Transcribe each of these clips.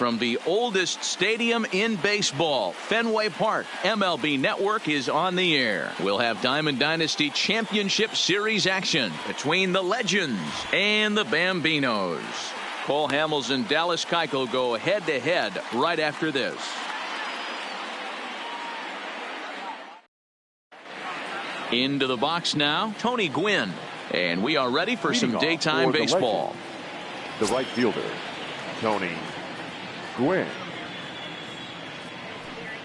From the oldest stadium in baseball, Fenway Park, MLB Network is on the air. We'll have Diamond Dynasty Championship Series action between the Legends and the Bambinos. Cole Hamels and Dallas Keuchel go head-to-head right after this. Into the box now, Tony Gwynn. And we are ready for some daytime baseball. The right fielder, Tony Gwynn.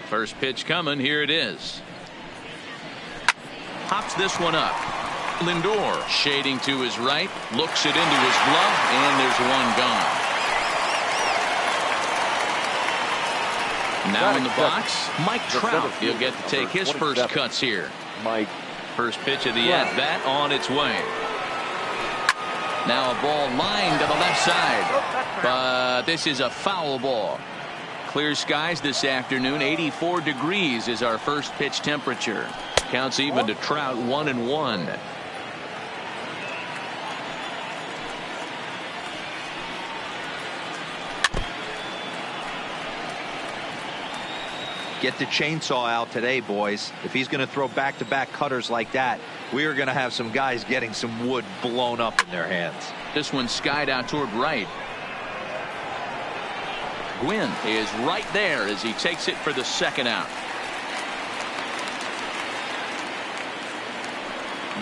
First pitch coming. Here it is. Pops this one up. Lindor shading to his right, looks it into his glove, and there's one gone. Now in the box, Mike Trout. He'll get to take his first cuts here. Mike. First pitch of the at-bat on its way. Now a ball lined to the left side, but this is a foul ball. Clear skies this afternoon. 84 degrees is our first pitch temperature. Counts even to Trout, 1-1. Get the chainsaw out today, boys. If he's going to throw back-to-back cutters like that, we are going to have some guys getting some wood blown up in their hands. This one skied out toward right. Gwynn is right there as he takes it for the second out.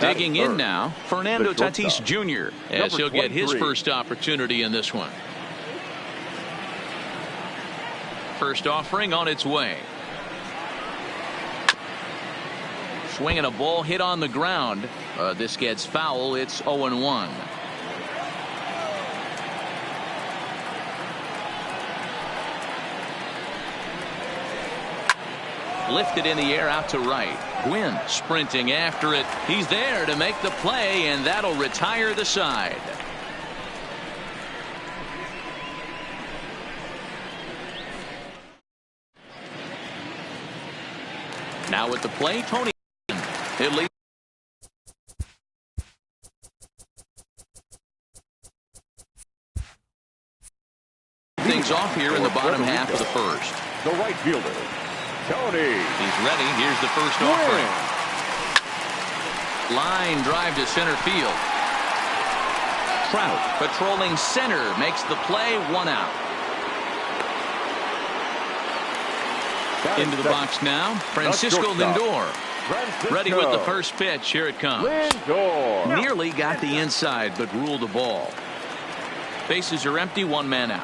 Digging in now, Fernando Tatis Jr. as he'll get his first opportunity in this one. First offering on its way. Swinging a ball hit on the ground. This gets foul. It's 0-1. Lifted in the air out to right. Gwynn sprinting after it. He's there to make the play, and that'll retire the side. Now at the plate, Tony. It leads. Things off here in the bottom half of the first. The right fielder, Tony. He's ready. Here's the first offering. Line drive to center field. Trout patrolling center makes the play. 1 out. Into the box now, Francisco Lindor. Ready with the first pitch. Here it comes. Lindor. Nearly got the inside, but ruled the ball. Bases are empty. 1 man out.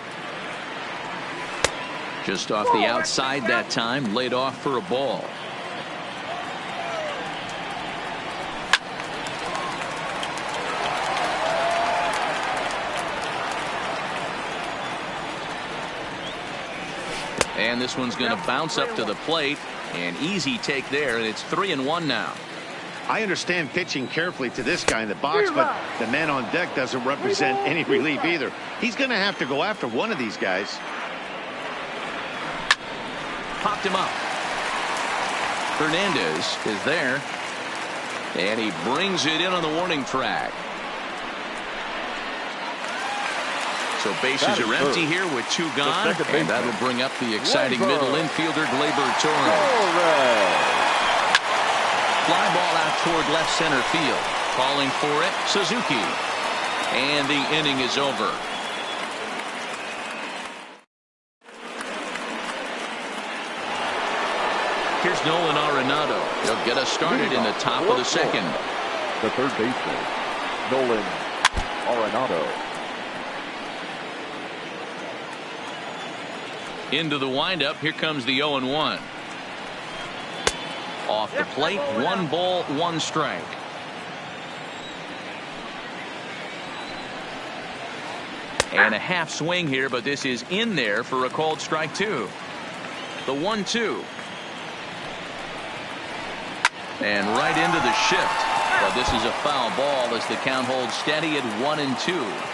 Just off the outside that time. Laid off for a ball. And this one's going to bounce up to the plate. An easy take there, and it's 3-1 now. I understand pitching carefully to this guy in the box, but the man on deck doesn't represent any relief either. He's going to have to go after one of these guys. Popped him up. Hernandez is there, and he brings it in on the warning track. So bases are empty here with 2 gone, and that'll bring up the exciting middle infielder, Gleyber Torres. Fly ball out toward left center field. Calling for it, Suzuki. And the inning is over. Here's Nolan Arenado. He'll get us started in the top of the second. The third baseman, Nolan Arenado. Into the windup. Here comes the 0-1. Off the plate. 1 ball, 1 strike. And a half swing here, but this is in there for a called strike 2. The 1-2. And right into the shift. But this is a foul ball as the count holds steady at 1-2.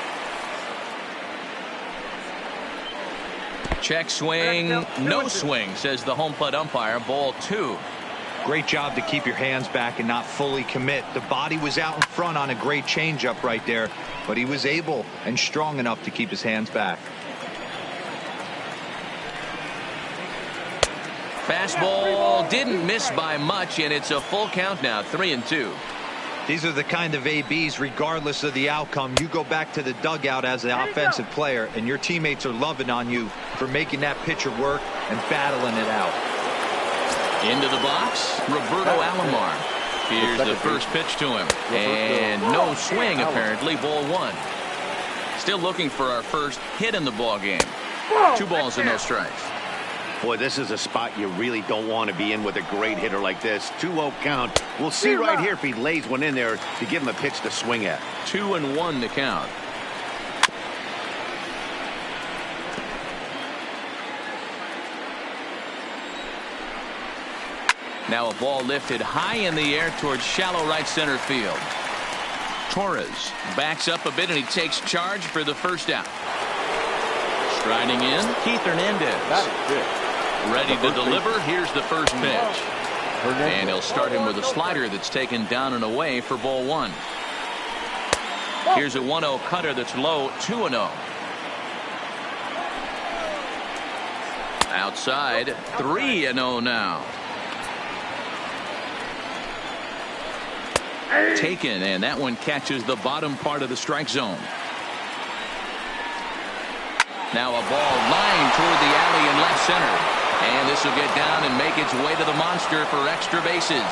Check swing. No swing, says the home plate umpire. Ball 2. Great job to keep your hands back and not fully commit. The body was out in front on a great changeup right there, but he was able and strong enough to keep his hands back. Fastball didn't miss by much, and it's a full count now, 3-2. These are the kind of ABs, regardless of the outcome, you go back to the dugout as an offensive player, and your teammates are loving on you for making that pitcher work and battling it out. Into the box, Roberto Alomar. Here's the first pitch to him, and no swing apparently, ball one. Still looking for our first hit in the ball game. 2 balls and no strikes. Boy, this is a spot you really don't want to be in with a great hitter like this. 2-0 count. We'll see right here if he lays one in there to give him a pitch to swing at. 2-1 to count. Now a ball lifted high in the air towards shallow right center field. Torres backs up a bit and he takes charge for the first out. Striding in, Keith Hernandez. Ready to deliver. Here's the first pitch. And he'll start him with a slider that's taken down and away for ball one. Here's a 1-0 cutter that's low, 2-0. Outside, 3-0 now. Taken, and that one catches the bottom part of the strike zone. Now a ball lined toward the alley in left center. And this will get down and make its way to the monster for extra bases.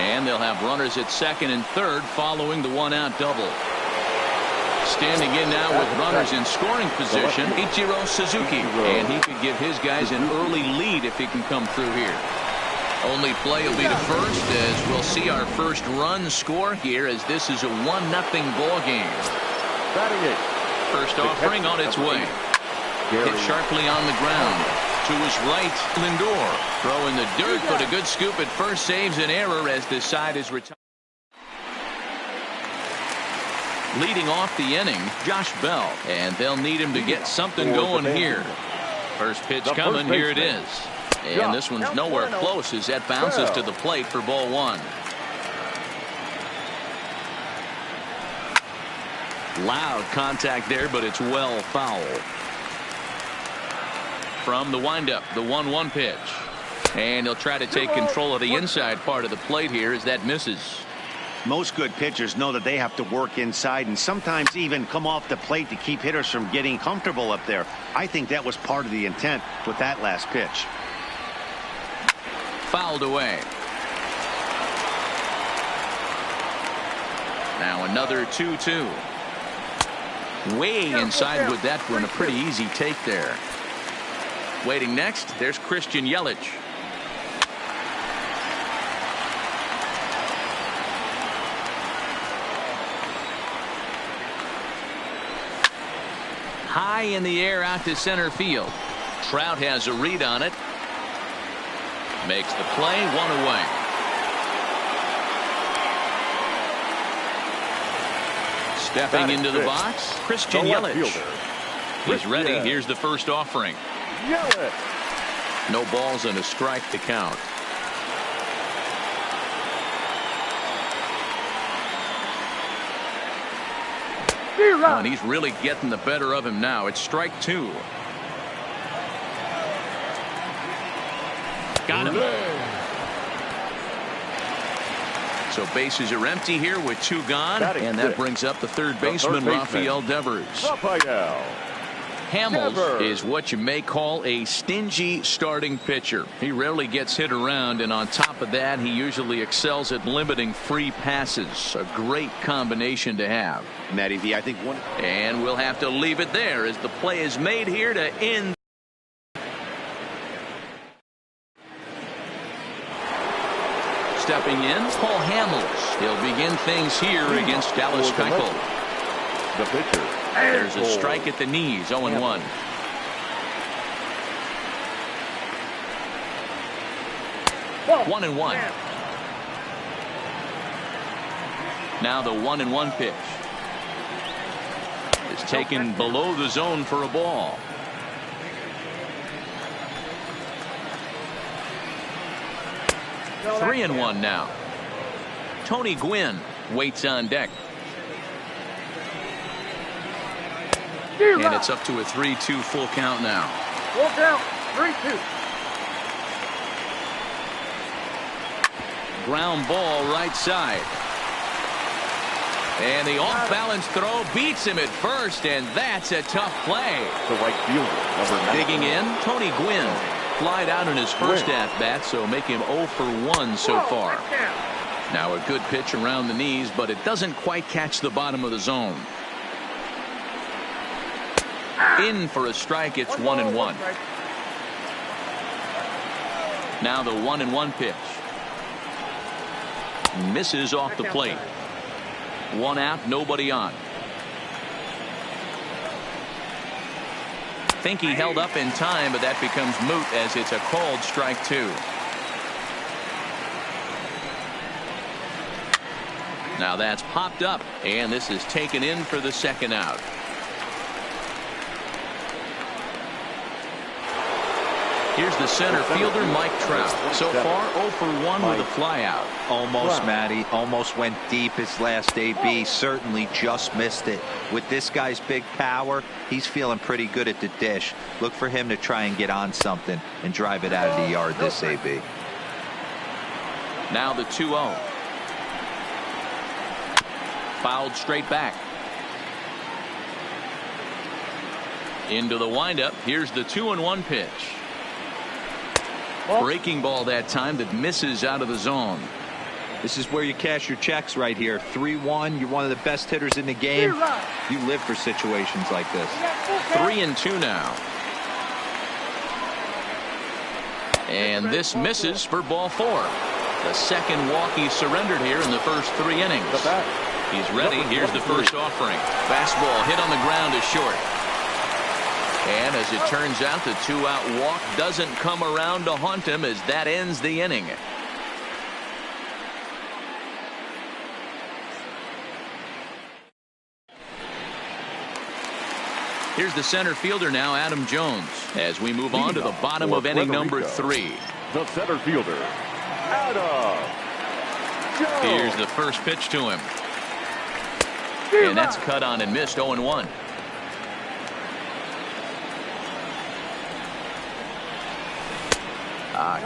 And they'll have runners at second and third following the 1-out double. Standing in now with runners in scoring position, Ichiro Suzuki. And he could give his guys an early lead if he can come through here. Only play will be to first as we'll see our first run score here as this is a 1-0 ball game. First offering on its way. Hit sharply on the ground. To his right, Lindor. Throwing the dirt, but a good scoop at first saves an error as this side is retired. Leading off the inning, Josh Bell. And they'll need him to get something going here. First pitch coming, here it is. And this one's nowhere close as that bounces to the plate for ball one. Loud contact there, but it's well foul. From the windup, the 1-1 pitch. And he'll try to take control of the inside part of the plate here as that misses. Most good pitchers know that they have to work inside and sometimes even come off the plate to keep hitters from getting comfortable up there. I think that was part of the intent with that last pitch. Fouled away. Now another 2-2. Way inside with that one. A pretty easy take there. Waiting next, there's Christian Yelich. High in the air out to center field. Trout has a read on it. Makes the play, 1 away. Stepping into the box, Christian Yelich. He's ready. Here's the first offering. No balls and a strike to count. Oh, and he's really getting the better of him now. It's strike 2. Got him. So bases are empty here with 2 gone, and that brings up the third baseman, Rafael Devers. Hamels is what you may call a stingy starting pitcher. He rarely gets hit around, and on top of that, he usually excels at limiting free passes. A great combination to have. Matty V, I think one. And we'll have to leave it there as the play is made here to end. Stepping in, Paul Hamels. He'll begin things here against Dallas Keuchel. The pitcher. There's a strike at the knees, 0-1. One and one. Now the 1-1 pitch is taken below the zone for a ball. Three and one now. Tony Gwynn waits on deck. And it's up to a 3-2 full count now. Full count, 3-2. Ground ball right side. And the off-balance throw beats him at first, and that's a tough play. The right fielder, number 9. Digging in, Tony Gwynn. Flied out in his first at-bat, so make him 0 for 1 so far. Now a good pitch around the knees, but it doesn't quite catch the bottom of the zone. In for a strike, it's 1-1. Now the 1-1 pitch. Misses off the plate. 1 out, nobody on. Think he held up in time, but that becomes moot as it's a called strike 2. Now that's popped up, and this is taken in for the 2nd out. Here's the center fielder, Mike Trout. So far, 0 for 1 with a flyout. Almost, Matty. Almost went deep his last AB. Certainly just missed it. With this guy's big power, he's feeling pretty good at the dish. Look for him to try and get on something and drive it out of the yard this AB. Now the 2-0. Fouled straight back. Into the windup. Here's the 2-1 pitch. Breaking ball that time that misses out of the zone. This is where you cash your checks right here. 3-1. You're one of the best hitters in the game. You live for situations like this. 3-2 now. And this misses for ball 4. The 2nd walk he surrendered here in the first 3 innings. He's ready. Here's the first offering. Fastball hit on the ground is short. And as it turns out, the 2-out walk doesn't come around to haunt him as that ends the inning. Here's the center fielder now, Adam Jones, as we move on to the bottom of inning number 3. The center fielder, Adam Jones. Here's the first pitch to him. And that's cut on and missed. 0-1.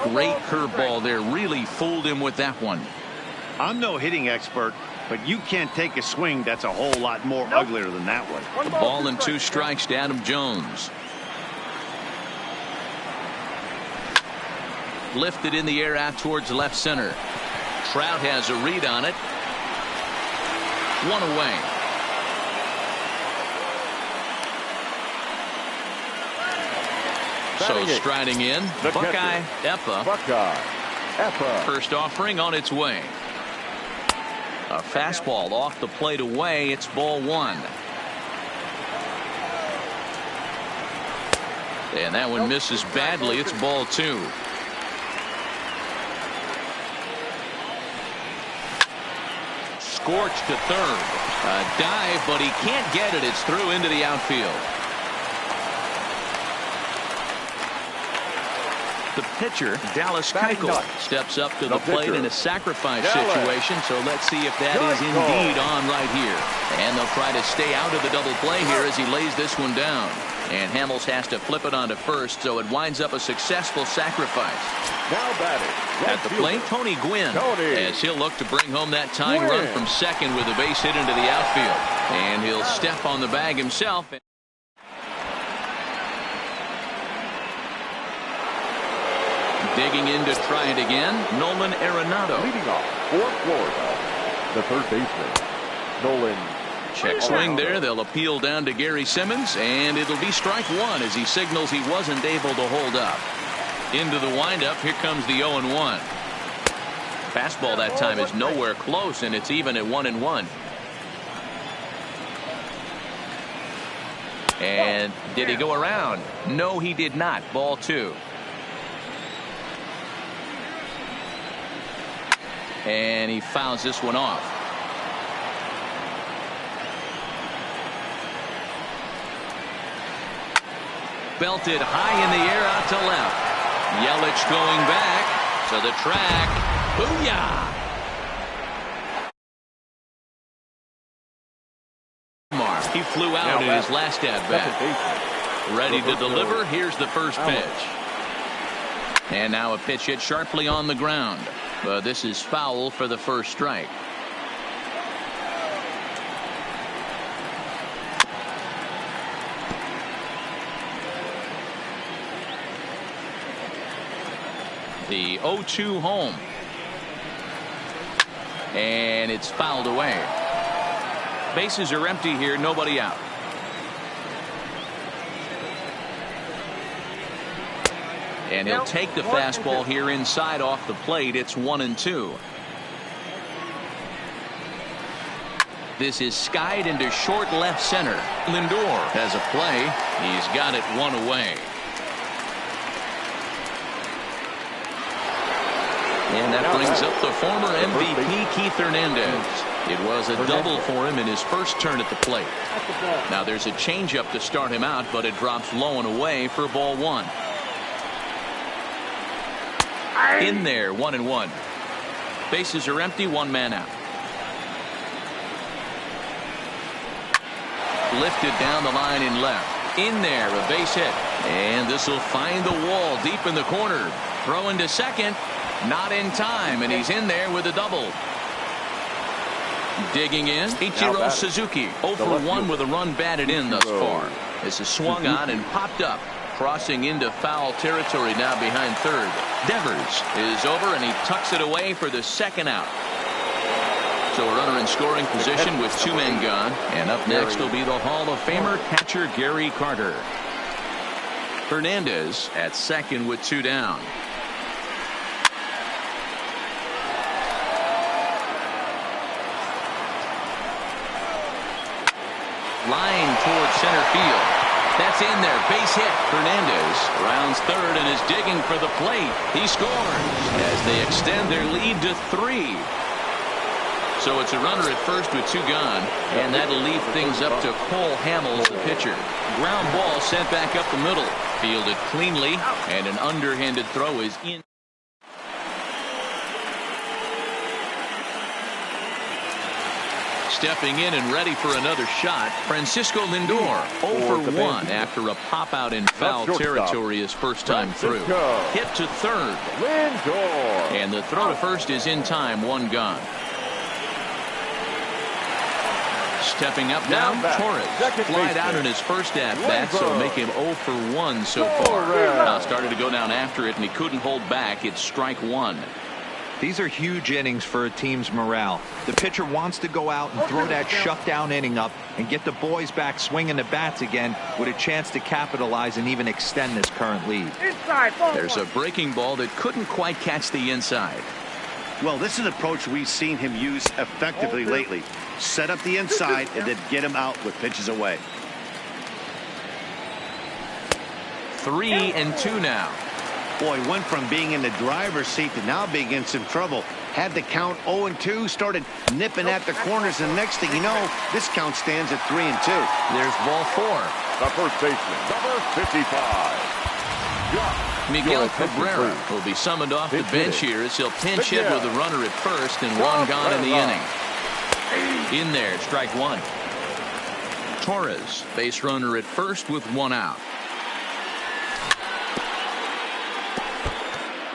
Great curveball there. Really fooled him with that one. I'm no hitting expert, but you can't take a swing that's a whole lot more uglier than that one. The ball and 2 strikes to Adam Jones. Lifted in the air out towards left center. Trout has a read on it. 1 away. So striding in, Buckeye Eppa. First offering on its way. A fastball off the plate away. It's ball 1. And that one misses badly. It's ball 2. Scorched to third. A dive, but he can't get it. It's through into the outfield. The pitcher, Dallas Keuchel, steps up to the plate in a sacrifice situation. So let's see if that is indeed on right here. And they'll try to stay out of the double play here as he lays this one down. And Hamels has to flip it onto first, so it winds up a successful sacrifice. Now batting at the plate, Tony Gwynn, as he'll look to bring home that tying run from second with a base hit into the outfield. And he'll step on the bag himself. Digging in to try it again, Nolan Arenado. Leading off for Florida, the third baseman, Nolan. Check swing there. They'll appeal down to Gary Simmons, and it'll be strike 1 as he signals he wasn't able to hold up. Into the windup. Here comes the 0-1. Fastball that time is nowhere close, and it's even at 1-1. And did he go around? No, he did not. Ball 2. And he fouls this one off. Belted high in the air out to left. Yelich going back to the track. Booyah! Mark, he flew out in his last at bat. Ready to deliver. Here's the first pitch. And now a pitch hit sharply on the ground. But this is foul for the first strike. The 0-2 home. And it's fouled away. Bases are empty here, nobody out. And he'll take the fastball here inside off the plate. It's 1-2. This is skied into short left center. Lindor has a play. He's got it one away. And that brings up the former MVP Keith Hernandez. It was a double for him in his first turn at the plate. Now there's a changeup to start him out, but it drops low and away for ball one. In there, 1-1. Bases are empty, one man out. Lifted down the line in left. In there, a base hit. And this will find the wall deep in the corner. Throw into second. Not in time, and he's in there with a double. Digging in, Ichiro Suzuki. 0 for 1 with a run batted in thus far. This is swung on and popped up. Crossing into foul territory now behind third. Devers is over, and he tucks it away for the second out. So a runner in scoring position with two men gone. And up next will be the Hall of Famer catcher Gary Carter. Hernandez at second with two down. Line toward center field. That's in there. Base hit. Hernandez rounds third and is digging for the plate. He scores as they extend their lead to 3. So it's a runner at first with two gone, and that'll leave things up to Cole Hamels, the pitcher. Ground ball sent back up the middle. Fielded cleanly, and an underhanded throw is in. Stepping in and ready for another shot, Francisco Lindor 0 for 1 after a pop out in foul territory his first time through. Hit to third. Lindor. And the throw to first is in time, one gone. Stepping up now, Torres flied out in his first at bat, so make him 0 for 1 so far. Now started to go down after it, and he couldn't hold back. It's strike one. These are huge innings for a team's morale. The pitcher wants to go out and throw that shutdown inning up and get the boys back swinging the bats again with a chance to capitalize and even extend this current lead. There's a breaking ball that couldn't quite catch the inside. Well, this is an approach we've seen him use effectively lately. Set up the inside and then get him out with pitches away. 3-2 now. Boy, went from being in the driver's seat to now being in some trouble. Had the count 0-2, started nipping at the corners, and next thing you know, this count stands at 3-2. There's ball 4. The first baseman, number 55. Miguel Cabrera will be summoned off the bench here as he'll pinch hit with a runner at first and one gone in the inning. In there, strike one. Torres, base runner at first with one out.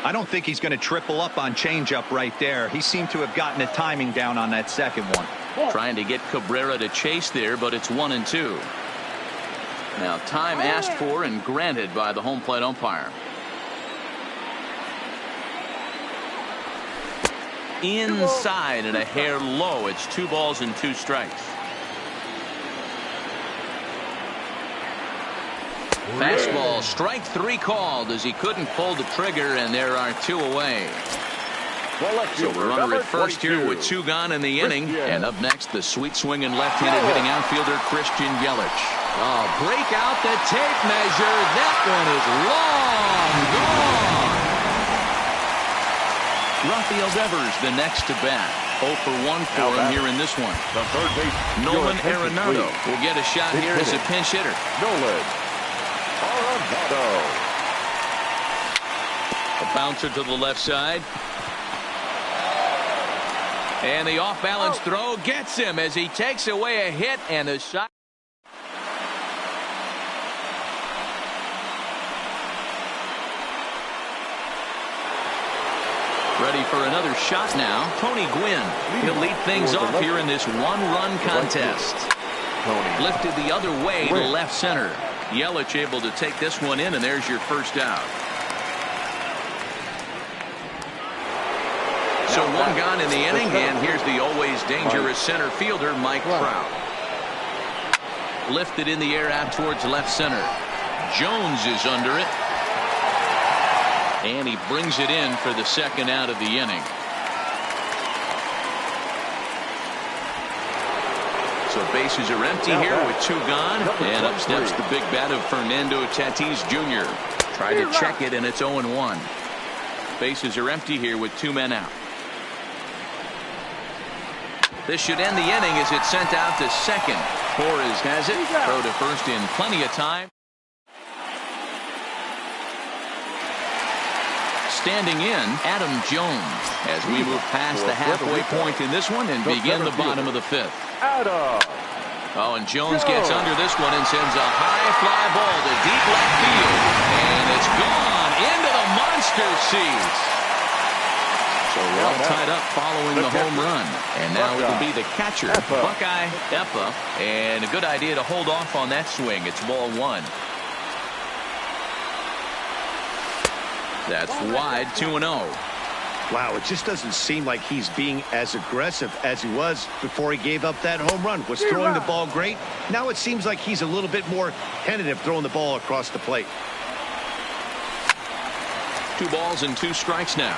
I don't think he's going to triple up on changeup right there. He seemed to have gotten the timing down on that second one. Trying to get Cabrera to chase there, but it's 1-2. Now time asked for and granted by the home plate umpire. Inside and a hair low. It's 2 balls and 2 strikes. Fastball, strike 3 called as he couldn't pull the trigger, and there are 2 away. So the runner at first here with 2 gone in the inning. And up next, the sweet swinging left-handed hitting outfielder Christian Yelich. Oh, break out the tape measure. That one is long gone. Rafael Devers the next to bat. 0 for 1 for him here in this one. The third base, Nolan Arenado will get a shot here as a pinch hitter. Nolan Arenado. A bouncer to the left side. And the off-balance throw gets him as he takes away a hit and a shot. Ready for another shot now. Tony Gwynn. He'll lead things off here in this one-run contest. Lifted the other way to left center. Yelich able to take this one in, and there's your first out. So one gone in the inning, and here's the always dangerous center fielder, Mike Trout. Lifted in the air out towards left center. Jones is under it. And he brings it in for the second out of the inning. So bases are empty here with two gone. And up steps the big bat of Fernando Tatis Jr. Tried to check it, and it's 0-1. Bases are empty here with two men out. This should end the inning as it's sent out to second. Torres has it. Throw to first in plenty of time. Standing in, Adam Jones, as we move past the halfway point in this one and begin the bottom of the fifth. Oh, and Jones gets under this one and sends a high fly ball to deep left field. And it's gone into the monster seats. So we're all tied up following the home run. And now it'll be the catcher, Buckeye Effa. And a good idea to hold off on that swing. It's ball one. That's wide, 2-0. Wow, it just doesn't seem like he's being as aggressive as he was before he gave up that home run. Was throwing the ball great. Now it seems like he's a little bit more tentative throwing the ball across the plate. 2 balls and 2 strikes now.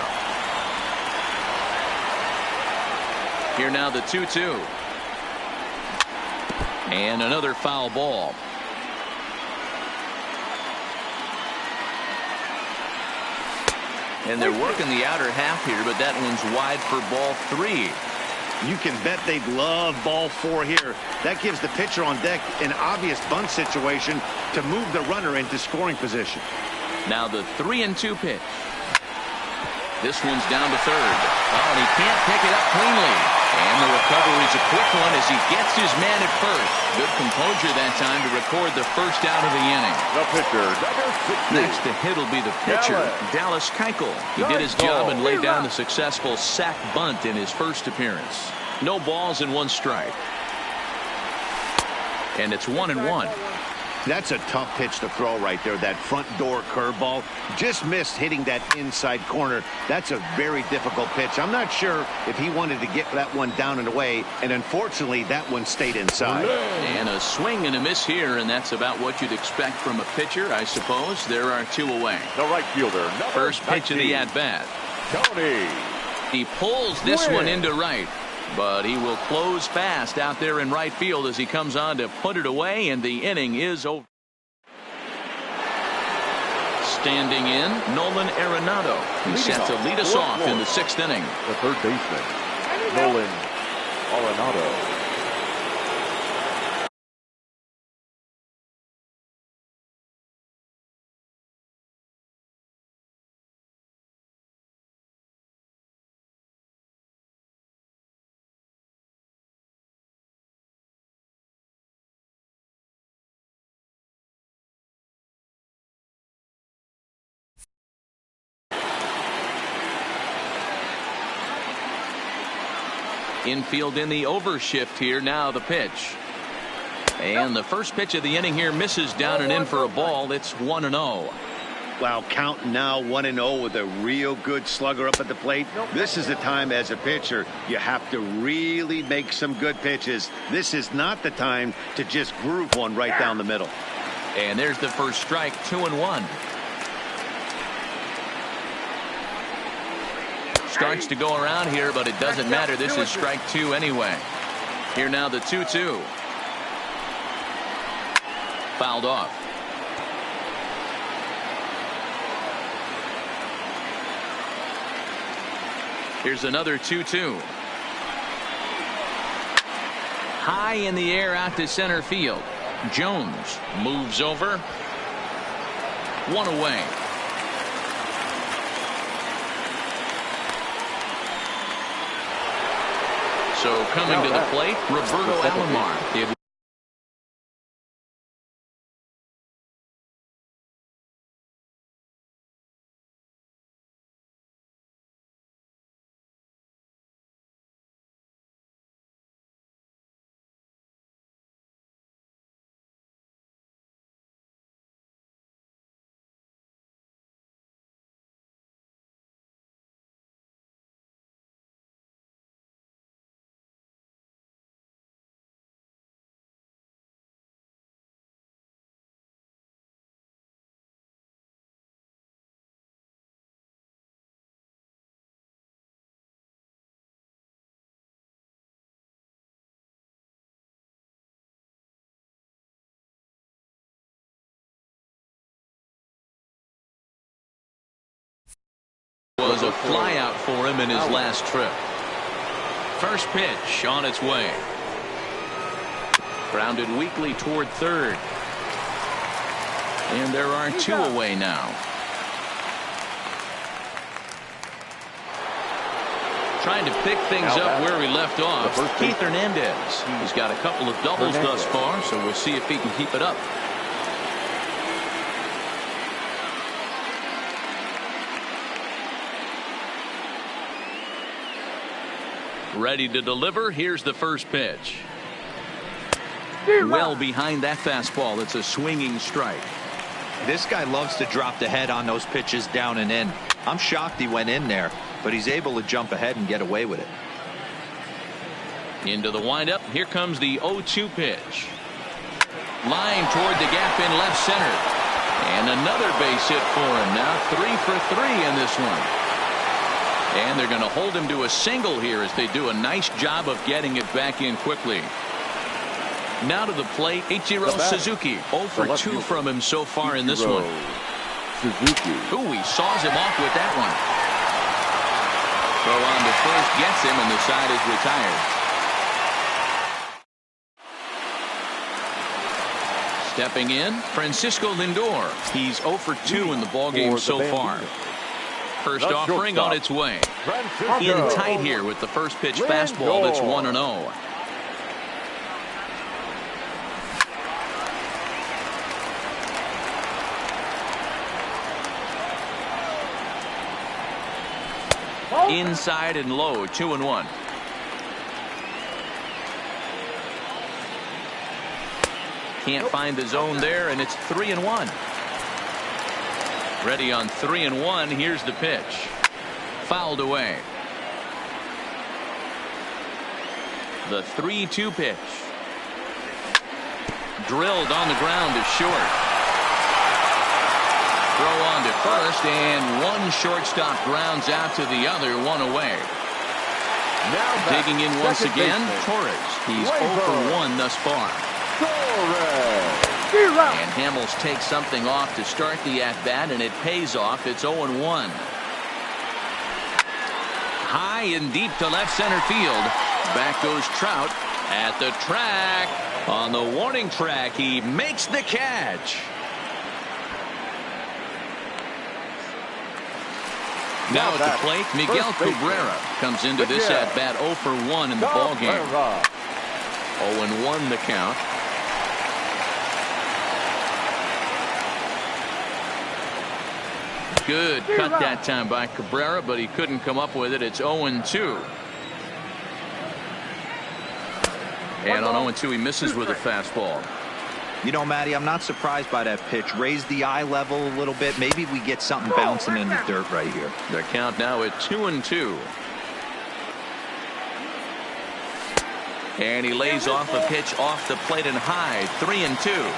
Here now the 2-2. And another foul ball. And they're working the outer half here, but that one's wide for ball 3. You can bet they'd love ball 4 here. That gives the pitcher on deck an obvious bunt situation to move the runner into scoring position. Now the 3-2 pitch. This one's down to third. Oh, and he can't pick it up cleanly. And the recovery's a quick one as he gets his man at first. Good composure that time to record the first out of the inning. The pitcher, number 60. Next to hit will be the pitcher, Dallas Keuchel. He did his job and laid down the successful sac bunt in his first appearance. No balls and 1 strike. And it's 1-1. That's a tough pitch to throw right there. That front door curveball just missed hitting that inside corner. That's a very difficult pitch. I'm not sure if he wanted to get that one down and away, and unfortunately that one stayed inside. And a swing and a miss here, and that's about what you'd expect from a pitcher, I suppose. There are 2 away. The right fielder, first pitch of the at-bat. Tony. He pulls this one into right. But he will close fast out there in right field as he comes on to put it away, and the inning is over. Standing in, Nolan Arenado. He's set to lead us off in the 6th inning. The third baseman, Nolan Arenado. Infield in the overshift here. Now the pitch. And the first pitch of the inning here misses down and in for a ball. It's 1-0. Wow, count now 1-0 with a real good slugger up at the plate. This is the time as a pitcher you have to really make some good pitches. This is not the time to just groove one right down the middle. And there's the first strike, 2-1. Starts to go around here, but it doesn't matter. This is strike 2 anyway. Here now the 2-2. Fouled off. Here's another 2-2. High in the air out to center field. Jones moves over. 1 away. So coming to the plate, Roberto Alomar. a fly out for him in his last trip. First pitch on its way. Grounded weakly toward third. And there are two away now. Trying to pick things up where we left off. Keith Hernandez. He's got a couple of doubles thus far, so we'll see if he can keep it up. Ready to deliver. Here's the first pitch. Well behind that fastball. It's a swinging strike. This guy loves to drop the head on those pitches down and in. I'm shocked he went in there, but he's able to jump ahead and get away with it. Into the windup. Here comes the 0-2 pitch. Line toward the gap in left center. And another base hit for him. Now 3 for 3 in this one. And they're going to hold him to a single here as they do a nice job of getting it back in quickly. Now to the plate, Ichiro Suzuki. 0 for 2 from him so far in this one. Suzuki. Ooh, he saws him off with that one. Throw on to first gets him, and the side is retired. Stepping in, Francisco Lindor. He's 0 for 2 in the ballgame so far. First offering on its way. In tight here with the first pitch fastball that's 1-0. Inside and low, 2-1. Can't find the zone there, and it's 3-1. Ready on 3-1. Here's the pitch. Fouled away. The 3-2 pitch. Drilled on the ground is short. Throw on to first, and one shortstop grounds out to the other, one away. Now digging in once again, Torres. He's 0 for 1 thus far. And Hamels takes something off to start the at-bat, and it pays off. It's 0-1. High and deep to left center field. Back goes Trout at the track. On the warning track, he makes the catch. Now at the plate, Miguel Cabrera comes into this at-bat 0 for 1 in the ballgame. 0-1 the count. Good cut that time by Cabrera, but he couldn't come up with it. It's 0-2. And on 0-2, he misses with a fastball. You know, Matty, I'm not surprised by that pitch. Raise the eye level a little bit. Maybe we get something bouncing in the dirt right here. Their count now at 2-2. And he lays off a pitch off the plate and high. 3-2.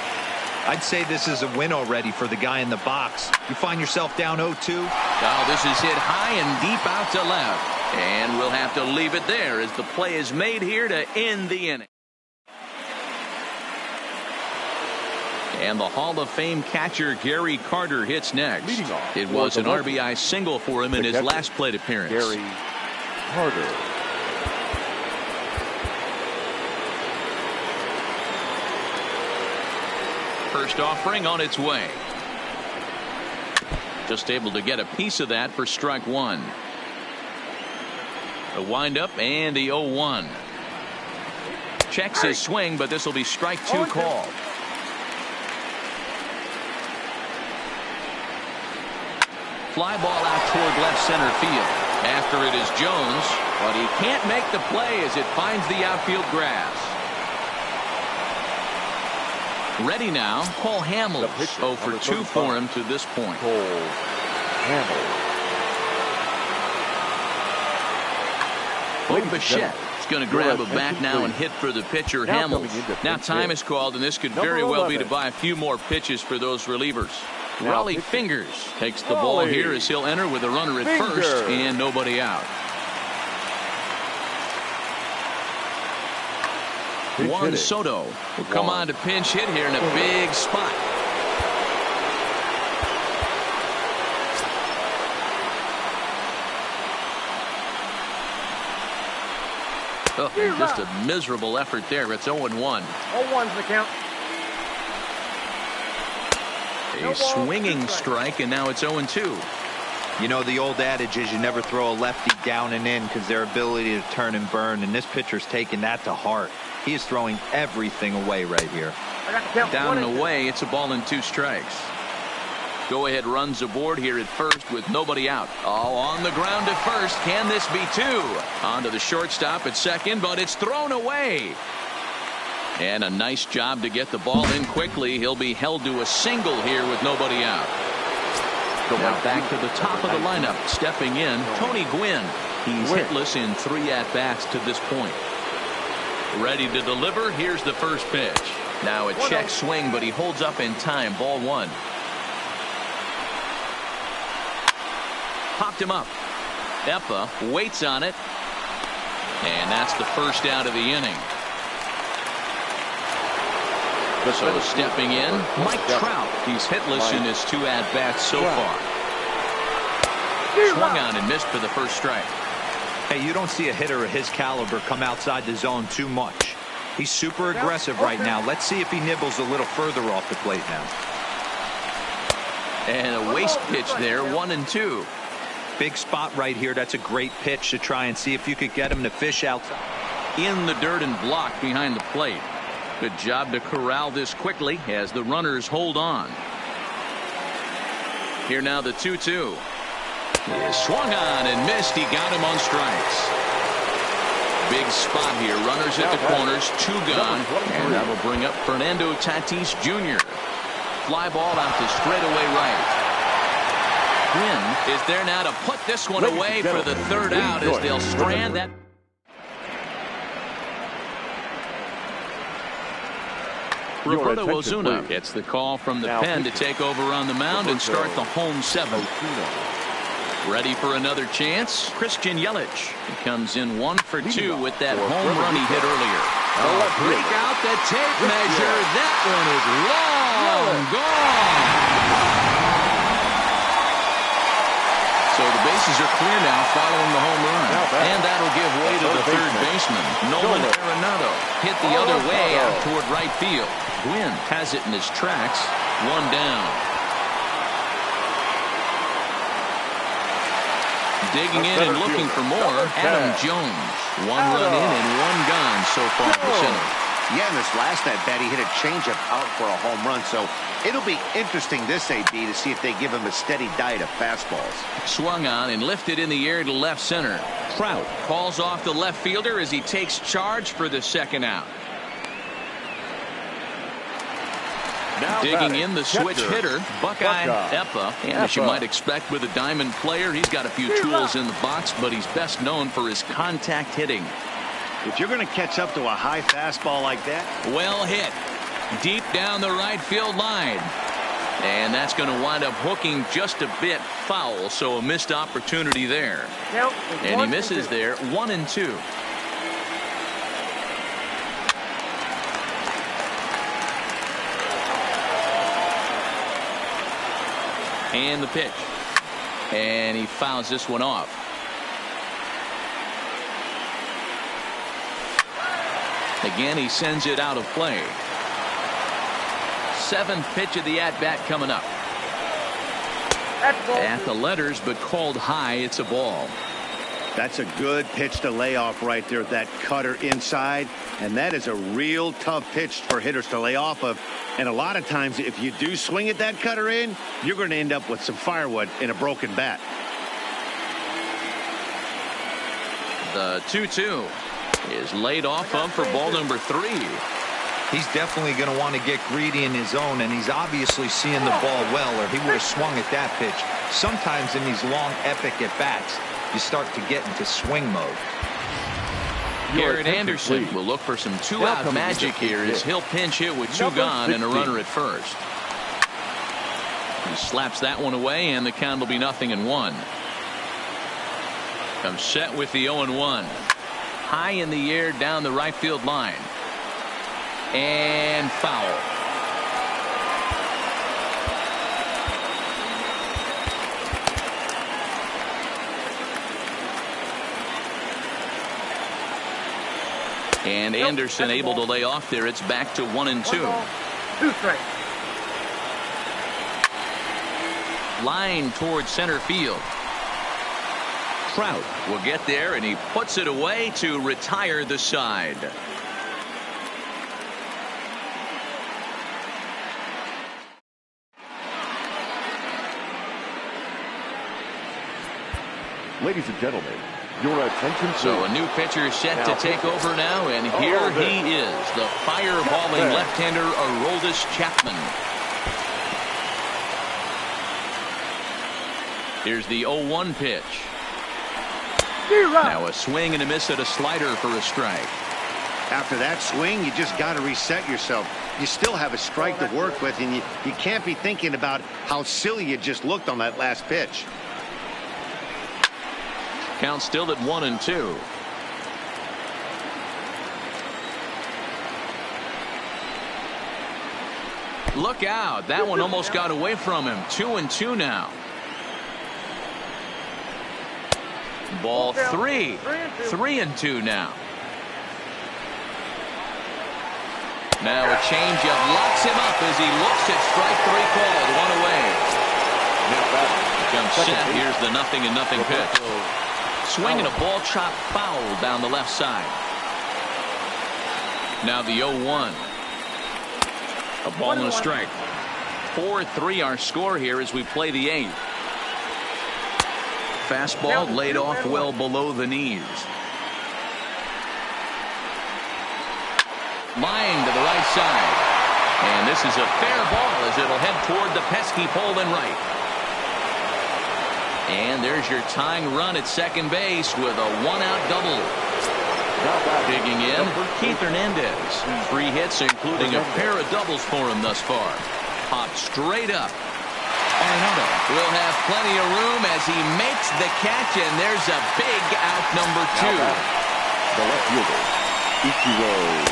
I'd say this is a win already for the guy in the box. You find yourself down 0-2. Oh, this is hit high and deep out to left. And we'll have to leave it there as the play is made here to end the inning. And the Hall of Fame catcher Gary Carter hits next. It was an RBI single for him in his last plate appearance. Gary Carter. First offering on its way. Just able to get a piece of that for strike one. The windup and the 0-1. Checks his swing, but this will be strike two called. Fly ball out toward left center field. After it is Jones, but he can't make the play as it finds the outfield grass. Ready now, Cole Hamels. 0 for 2 for him to this point. Cole Hamels. Bo Bichette is going to grab a bat now and hit for the pitcher, Hamels. Now time is called, and this could very well be to buy a few more pitches for those relievers. Raleigh Fingers takes the ball here as he'll enter with a runner at first and nobody out. Juan Soto will come on to pinch hit here in a big spot. Oh, just a miserable effort there. It's 0-1. 0-1's the count. A swinging strike, and now it's 0-2. You know, the old adage is you never throw a lefty down and in because their ability to turn and burn, and this pitcher's taking that to heart. He is throwing everything away right here. Down and away, it's a ball and 2 strikes. Go ahead runs aboard here at first with nobody out. Oh, on the ground to first. Can this be 2? On to the shortstop at second, but it's thrown away. And a nice job to get the ball in quickly. He'll be held to a single here with nobody out. Now back to the top of the lineup. Stepping in, Tony Gwynn. He's hitless in 3 at-bats to this point. Ready to deliver. Here's the first pitch. Now a check swing, but he holds up in time. Ball 1. Popped him up. Eppa waits on it. And that's the first out of the inning. So stepping in, Mike Trout. He's hitless in his 2 at-bats so far. Swung on and missed for the first strike. Hey, you don't see a hitter of his caliber come outside the zone too much. He's super aggressive right now. Let's see if he nibbles a little further off the plate now. And a waste pitch there, 1-2. Big spot right here. That's a great pitch to try and see if you could get him to fish out. In the dirt and blocked behind the plate. Good job to corral this quickly as the runners hold on. Here now the 2-2. He swung on and missed. He got him on strikes. Big spot here. Runners at the corners. 2 gone. And that will bring up Fernando Tatis Jr. Fly ball out to straightaway right. Quinn is there now to put this one away for the 3rd out as they'll strand that. Roberto Ozuna gets the call from the pen to take over on the mound and start the home 7th. Ready for another chance. Christian Yelich. He comes in 1 for 2 with that home run he hit earlier. Break out the tape measure. That one is long gone. So the bases are clear now following the home run. And that'll give way to the 3rd baseman. Nolan Arenado hit the other way out toward right field. Gwynn has it in his tracks. 1 down. Digging in and looking for more, Adam Jones. 1 run in and 1 gone so far this inning. Yeah, in this last at bat, he hit a changeup out for a home run. So it'll be interesting this AB to see if they give him a steady diet of fastballs. Swung on and lifted in the air to left center. Trout calls off the left fielder as he takes charge for the 2nd out. Digging in the switch hitter, Buckeye Eppa. And as you might expect with a diamond player, he's got a few tools in the box, but he's best known for his contact hitting. If you're going to catch up to a high fastball like that. Well hit. Deep down the right field line. And that's going to wind up hooking just a bit foul, so a missed opportunity there. And he misses there. 1-2. And the pitch. And he fouls this one off. Again, he sends it out of play. 7th pitch of the at-bat coming up. At the letters, but called high. It's a ball. That's a good pitch to lay off right there. That cutter inside. And that is a real tough pitch for hitters to lay off of. And a lot of times, if you do swing at that cutter in, you're going to end up with some firewood in a broken bat. The 2-2 is laid off of for ball number 3. He's definitely going to want to get greedy in his zone, and he's obviously seeing the ball well, or he would have swung at that pitch. Sometimes in these long, epic at-bats, you start to get into swing mode. Garrett Anderson will look for some 2-out magic here as he'll pinch hit with 2 gone and a runner at first. He slaps that one away, and the count will be 0-1. Comes set with the 0-1. High in the air down the right field line. And foul. And Anderson able to lay off there. It's back to 1-2. 2 strikes. Line towards center field. Trout will get there, and he puts it away to retire the side. Ladies and gentlemen, your attention, please. So a new pitcher set to take over now, and here he is, the fireballing left-hander Aroldis Chapman. Here's the 0-1 pitch. Now a swing and a miss at a slider for a strike. After that swing, you just got to reset yourself. You still have a strike to work with, and you can't be thinking about how silly you just looked on that last pitch. Count still at 1-2. Look out. That one almost got away from him. 2-2 now. Ball 3. 3-2 now. Now a changeup locks him up as he looks at strike 3 called. 1 away. Comes set. Here's the 0-0 pitch. Swinging a ball chopped foul down the left side. Now the 0-1. A ball and a strike. 4-3 our score here as we play the 8th. Fastball laid off well below the knees. Line to the right side. And this is a fair ball as it'll head toward the pesky pole and right. And there's your tying run at second base with a 1-out double. Digging in, Keith Hernandez. 3 hits, including a pair of doubles for him thus far. Popped straight up. Arenado will have plenty of room as he makes the catch, and there's a big out number 2. The left fielder, Ichiro.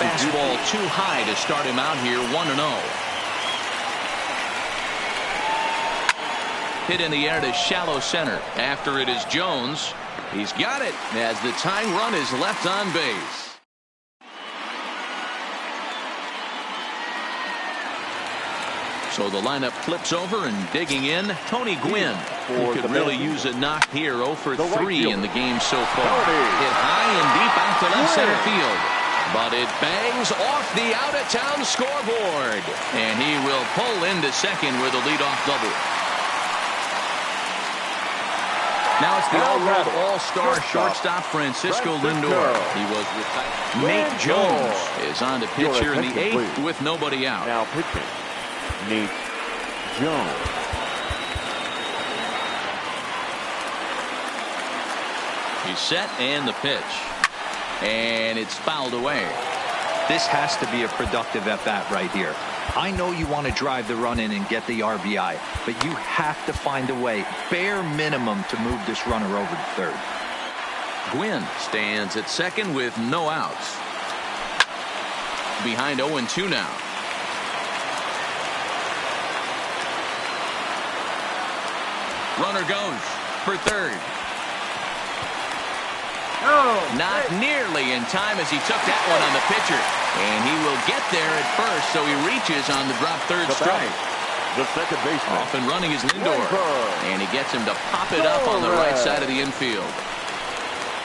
Fastball too high to start him out here, 1-0. Hit in the air to shallow center. After it is Jones. He's got it as the tying run is left on base. So the lineup flips over, and digging in, Tony Gwynn, who could really use a knock here. 0 for 3 in the game so far. Hit high and deep out to left center field. But it bangs off the out-of-town scoreboard. And he will pull into second with a leadoff double. Now it's the all-world all-star shortstop Francisco Lindor. He was retired. Nate Jones is on to pitch here in the 8th with nobody out. Now pitching, Nate Jones. He's set, and the pitch. And it's fouled away. This has to be a productive at-bat right here. I know you want to drive the run in and get the RBI, but you have to find a way, bare minimum, to move this runner over to third. Gwynn stands at second with no outs. Behind 0-2 now. Runner goes for third. Not nearly in time as he took that one on the pitcher. And he will get there at first, so he reaches on the drop third strike. The second baseman. Off and running is Lindor. And he gets him to pop it up on the right side of the infield.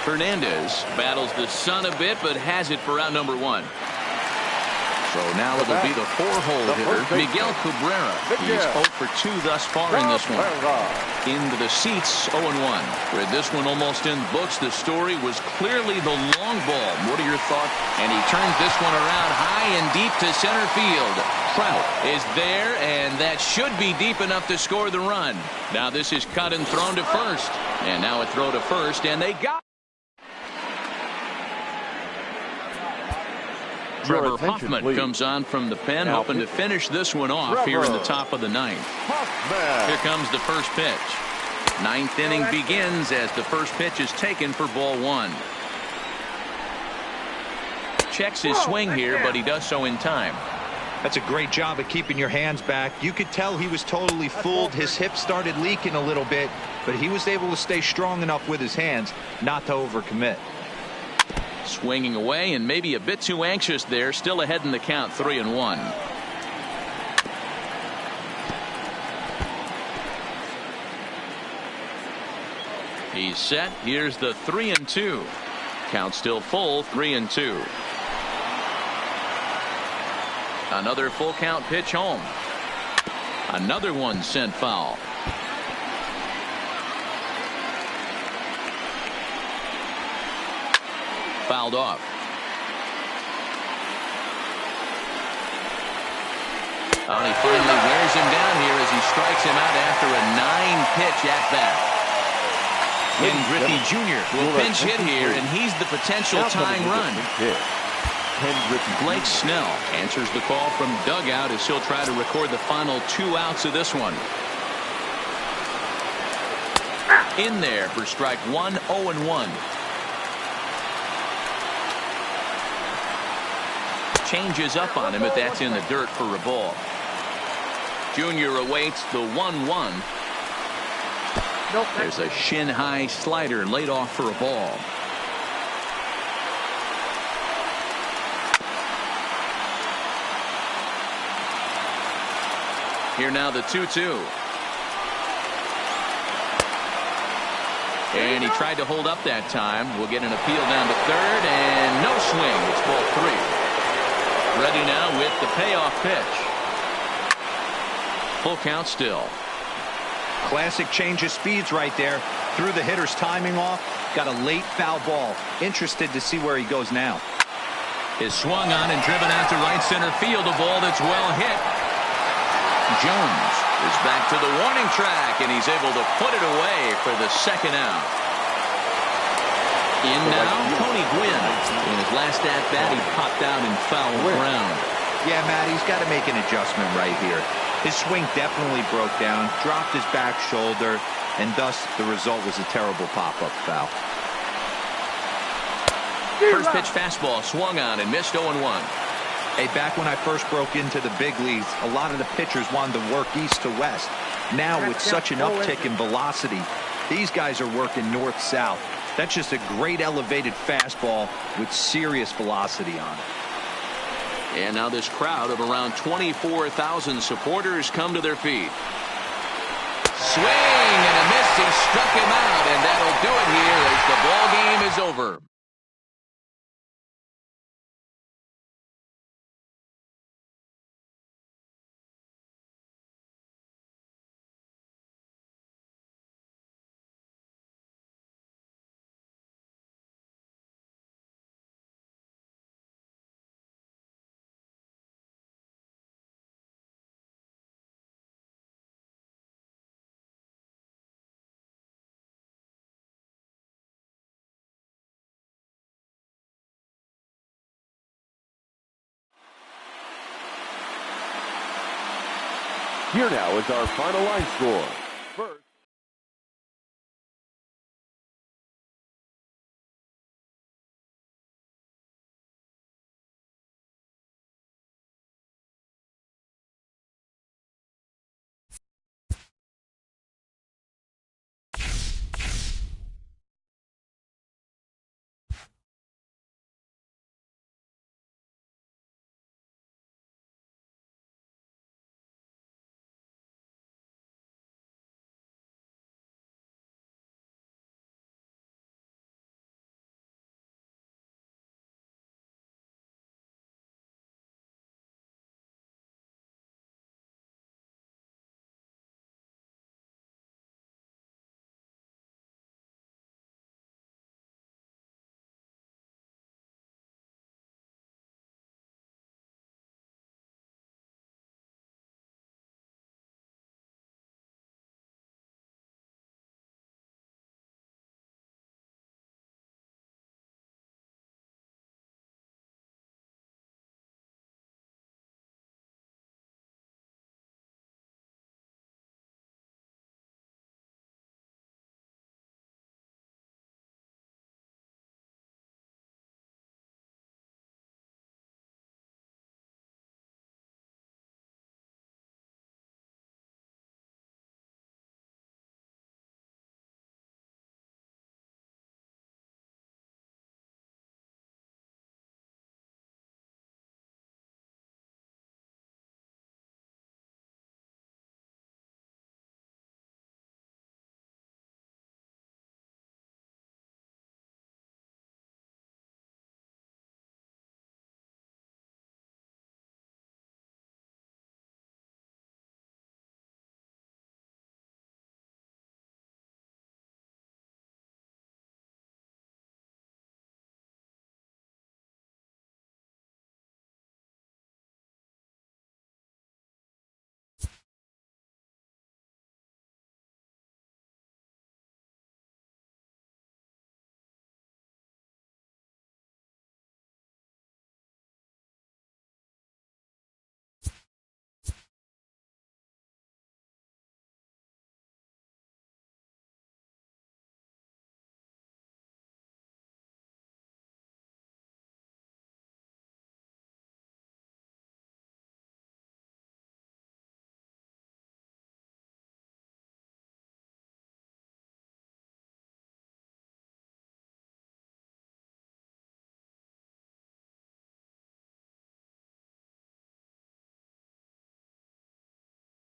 Hernandez battles the sun a bit, but has it for out number 1. So now it'll be the 4-hole hitter, Miguel Cabrera. He's 0 for 2 thus far in this one. Into the seats, 0-1. With this one almost in the books, the story was clearly the long ball. What are your thoughts? And he turns this one around high and deep to center field. Trout is there, and that should be deep enough to score the run. Now this is cut and thrown to first. And now a throw to first, and they got Trevor Hoffman comes on from the pen, hoping to finish this one off here in the top of the 9th. Here comes the first pitch. 9th inning begins as the first pitch is taken for ball 1. Checks his swing here, but he does so in time. That's a great job of keeping your hands back. You could tell he was totally fooled. His hip started leaking a little bit, but he was able to stay strong enough with his hands not to overcommit. Swinging away and maybe a bit too anxious there. Still ahead in the count, 3-1. He's set. Here's the 3-2. Count still full, 3-2. Another full count pitch home. Another one sent foul. Fouled off. Oh, and he finally wears him down here as he strikes him out after a 9-pitch at bat. Ken Griffey Jr. will pinch hit here, and he's the potential tying run. Blake Snell answers the call from dugout as he'll try to record the final 2 outs of this one. In there for strike 1, 0-1. Changes up on him, but that's in the dirt for a ball. Junior awaits the 1-1. Nope. There's a shin-high slider laid off for a ball. Here now the 2-2. And he tried to hold up that time. We'll get an appeal down to third, and no swing. It's ball 3. Ready now with the payoff pitch. Full count still. Classic change of speeds right there. Threw the hitter's timing off. Got a late foul ball. Interested to see where he goes now. Is swung on and driven out to right center field. A ball that's well hit. Jones is back to the warning track, and he's able to put it away for the second out. In now, Tony Gwynn. In his last at-bat, he popped out in foul ground. Yeah, Matt, he's got to make an adjustment right here. His swing definitely broke down, dropped his back shoulder, and thus the result was a terrible pop-up foul. First pitch fastball swung on and missed 0-1. Hey, back when I first broke into the big leagues, a lot of the pitchers wanted to work east to west. Now, with such an uptick in velocity, these guys are working north-south. That's just a great elevated fastball with serious velocity on it. And now this crowd of around 24,000 supporters come to their feet. Swing and a miss. He struck him out, and that'll do it here as the ball game is over. Here now is our final line score.